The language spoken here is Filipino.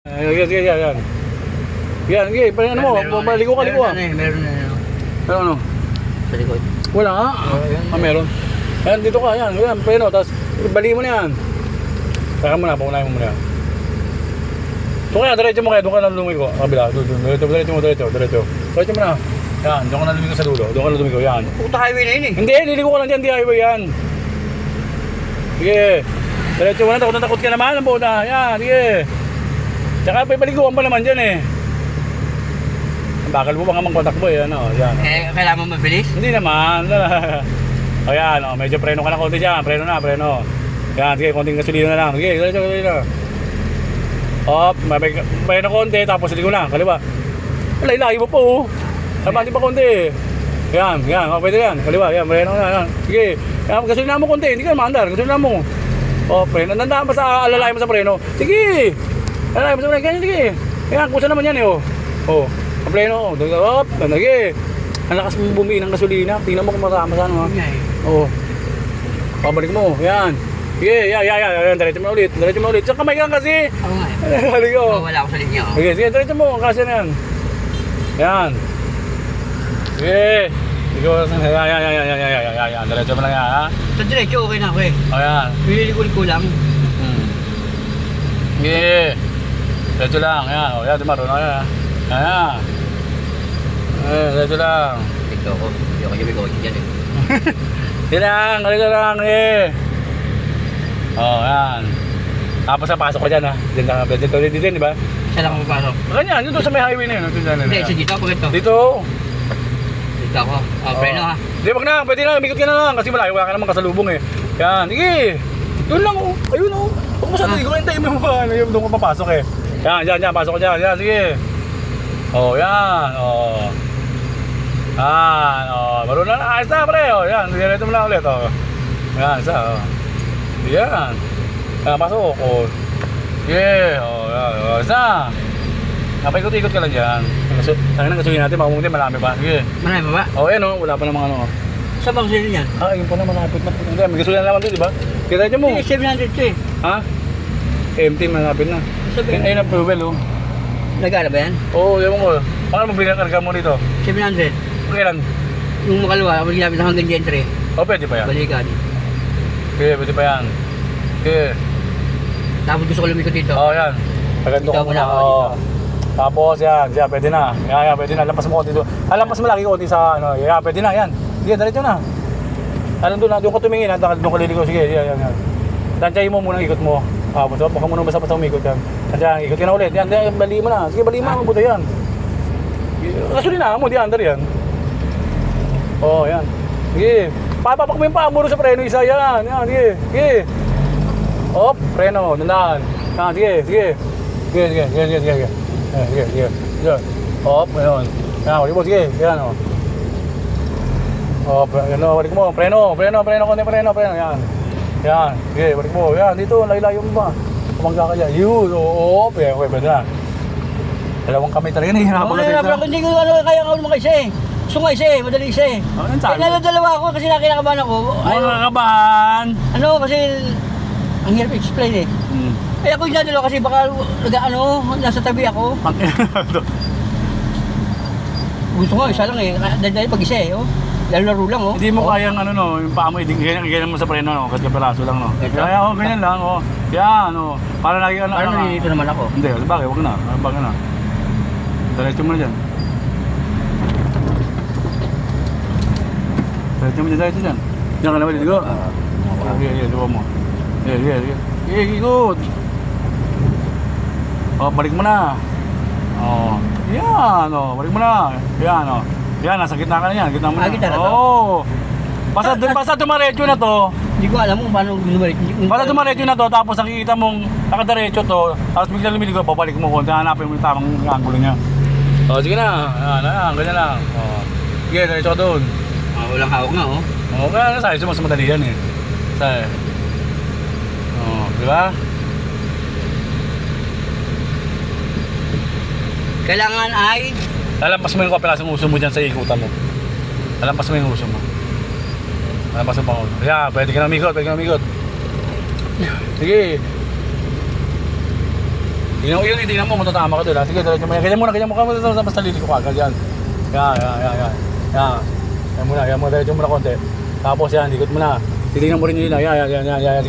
Yan. Yan, sige, ano mo, maliko ka, liko ka. Meron na. Pero ano? Sa likod. Wala nga. Meron. Yan, dito ka, yan, preno, tapos bali mo na yan. Saka mo na, pakunahin mo muna yan. So kaya, diretso mo kaya, doon ka na lumiko. Kabila, diretso mo. Diretso mo na. Yan, doon ka na lumiko sa dulo, doon ka na lumiko, yan. Puta highway na yun eh. Hindi, liliko ka lang dyan, di highway yan. Sige. Diretso mo na, takot ka naman, ang puta. Yan, sige. Tsaka paliguan pa naman dyan eh. Bakal mo pa nga mang kontak mo eh, ano, yan. Kailangan mo mabilis? Hindi naman. O yan, o, medyo preno ka na konti dyan, preno. Yan, sige, konting gasolina na lang. Sige, gasolina. Hop, may preno konti, tapos ligo na, kaliwa. Lahi mo po, oh. Sabati pa konti. Yan, o, pwede yan, kaliwa, yan, preno na, yan. Sige, yan, gasolina mo konti, hindi ka maandar, gasolina mo. O, preno, nandaan pa sa, alalahin mo sa preno. Sige, alalahin mo sa preno, ganyan, sige. Yan, kusa naman yan eh, oh. O, preno, hop, sige. Ang lakas mong bumiin ng gasolina, tingnan mo kung masama saan mo. Oo. Pabalik mo, yan. Sige, yan, diretso mo ulit. Sa kamay ka kasi. Oo nga eh. Haligo. Wala ako sa linya. Sige, diretso mo, ang kasi na yan. Yan. Sige. Yan, diretso mo lang yan, ha? Sa diretso, okay na ako eh. O, yan. Pililikul lang. Sige. Diretso lang, yan. O, yan, dumaro na yan. Yan. Diretso lang. Ito ako. Hindi ako yung kotse dyan eh. Diretso lang, eh. Oh, yan. Tapos pasok ka dyan, ha? Dito, di ba? Saan ako papasok? Ganyan, dito sa may highway na yun. Hindi, isa dito ako ito. Dito. Dito ako. Preno ha. Hindi, wag na. Pwede na. Umikot ka na lang. Kasi malayo. Wala ka naman kasalubong eh. Yan. Sige. Doon lang, oh. Ayun, oh. Huwag mo sa tigo. Hintayin mo ba? Doon ka papasok eh. Yan. Pasok ka dyan. Yan, sige. Oh, yan. Oh. Yan. Oh. Marunong na. Ayos na, pre. Oh, yan. Diretso mo lang ulit. Oh. Yan, isa. Oh. Yan. Yan, pasok. Oh. Sige. Oh, yan. Oh, isa. Napaikot-ikot ka lang dyan. Tangin ang gasuhin natin. Makamunti, marami pa. Sige. Marami pa ba? Oh, yan, oh. Wala pa namang ano. Saan ba kasi yan? Yun po na malapit na. Hindi, may gasolina naman doon, di ba? Kita niyo mo. Hindi, 700 ito eh. Ha? Empty, malapit na. Ayun ang fuel, oh. Nagana ba yan? Oo, ewan ko. Paano mo binakarga mo dito? 700. Kailan? Yung makalawa, ako ginamit hanggang gentry. O, pwede pa yan. Balikan. Okay, pwede pa yan. Okay. Tapos gusto ko lumikot dito. Oo, yan. Pagando ka Ikaw muna muna. ako Oo. dito. Tapos, yan. Yan, pwede na. Yan, pwede na. Lampas mo konti doon. Lampas mo lagi konti sa, ano. Yan, pwede na. Yan. Sige, diretso na. Alam doon na. Doon ka tumingin. Doon ka liligo. Sige, yan. Tansyahin mo muna ang ikot mo. Tapos, baka mo nang basta-basta umikot yan. Tansyahin, ikot ka na ulit. Yan, bali mo na. Sige, bali mo na. Mabuti yan. Gasolina mo, di under yan. Oo, yan. Sige. Papapak mo yung paa mo sa preno isa. Yan, sige. Sige. Hop, preno, nandaan. Yan, sige. Sige. Hop, ayun. Yan, walik mo, sige. Yan, o. Hop, yan o, walik mo. Preno, konti preno. Yan. Yan, sige, walik mo. Yan, dito, layo mo ba? Kumangga ka dyan. Yun, hop. Yan, okay, pwede na. Dalawang kamay talaga, nahihirapan ka Pero hindi ko kaya ako naman isa eh. Gusto nga isa eh, madali isa eh. Ano sabi? Dalawa ako kasi nakakabahan ako. Ay, nakakabahan. Ano kasi, ang hirap explain eh. Eh ako yung dadalawa kasi baka nasa tabi ako. Gusto nga, isa lang eh. Dahil pag isa eh, oh. Laro lang, oh. Hindi mo kayang yung paa mo, ganyan mo sa preno, no? Kasi kapiraso lang, no? Ito? Kaya, ganyan lang, oh. Yan, oh. Para lagi Parang nalilito naman ako. Hindi, bagay, wag na. Bagay na. Diretso mo na dyan. Diretso dyan. Diyan ka na, maligo. Sige, luwa mo. Sige. Ikot. Oh, balik mo na. Oh. Yan, oh. Balik mo na. Yan, oh. Yan, nasa gitna ka na yan. Gitna mo na. Gitna na to? Oo. Basta dumaretso na to. Hindi ko alam kung paano bumalik. Basta dumaretso na to, tapos nakikita mong nakadiretso to, tapos bigla lumiligo, babalik mo kung hanapin mo yung tamang angulo niya. Oh, sige na. Yan, ganyan lang. Oh. Sige, diretso ka doon. Walang hawak nga, oh. Oo, kaya sa mas madali yan eh. Sa'yo. Oo, di ba? Kailangan ay Lalampas mo yung kapilasong uso mo dyan sa ikutan mo. Lalampas mo yung uso mo. Lalampas mo pang uso. Yeah, pwede ka na umikot, Sige. Tingnan mo, matatama ka doon. Ha? Sige, diretso mo yan. Ganyan mo ka muna sa basta liliko ka. Ganyan. Yan. Yan muna, diretso mo na konti. Tapos yan, ikot mo na. Titingnan mo rin yun. Yan. Sige.